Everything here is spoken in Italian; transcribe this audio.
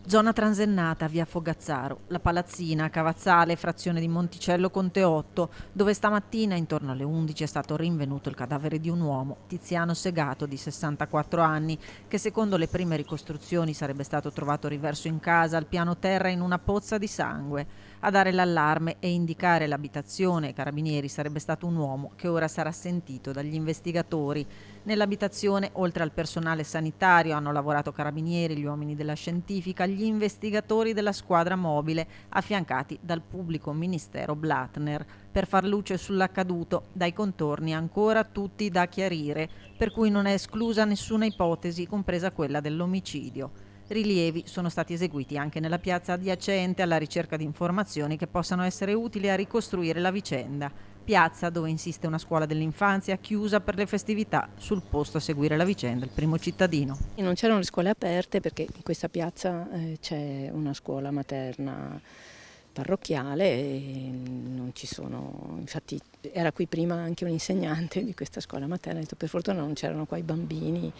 Zona transennata, via Fogazzaro, La Palazzina, Cavazzale, frazione di Monticello Conte 8, dove stamattina intorno alle 11 è stato rinvenuto il cadavere di un uomo, Tiziano Segato, di 64 anni, che secondo le prime ricostruzioni sarebbe stato trovato riverso in casa al piano terra in una pozza di sangue. A dare l'allarme e indicare l'abitazione ai carabinieri sarebbe stato un uomo che ora sarà sentito dagli investigatori. Nell'abitazione, oltre al personale sanitario, hanno lavorato carabinieri, gli uomini della scientifica, gli investigatori della squadra mobile, affiancati dal pubblico ministero Blattner, per far luce sull'accaduto, dai contorni ancora tutti da chiarire, per cui non è esclusa nessuna ipotesi, compresa quella dell'omicidio. Rilievi sono stati eseguiti anche nella piazza adiacente alla ricerca di informazioni che possano essere utili a ricostruire la vicenda. Piazza dove insiste una scuola dell'infanzia chiusa per le festività, sul posto a seguire la vicenda il primo cittadino. Non c'erano le scuole aperte perché in questa piazza c'è una scuola materna parrocchiale e non ci sono, infatti era qui prima anche un insegnante di questa scuola materna, ha detto per fortuna non c'erano qua i bambini.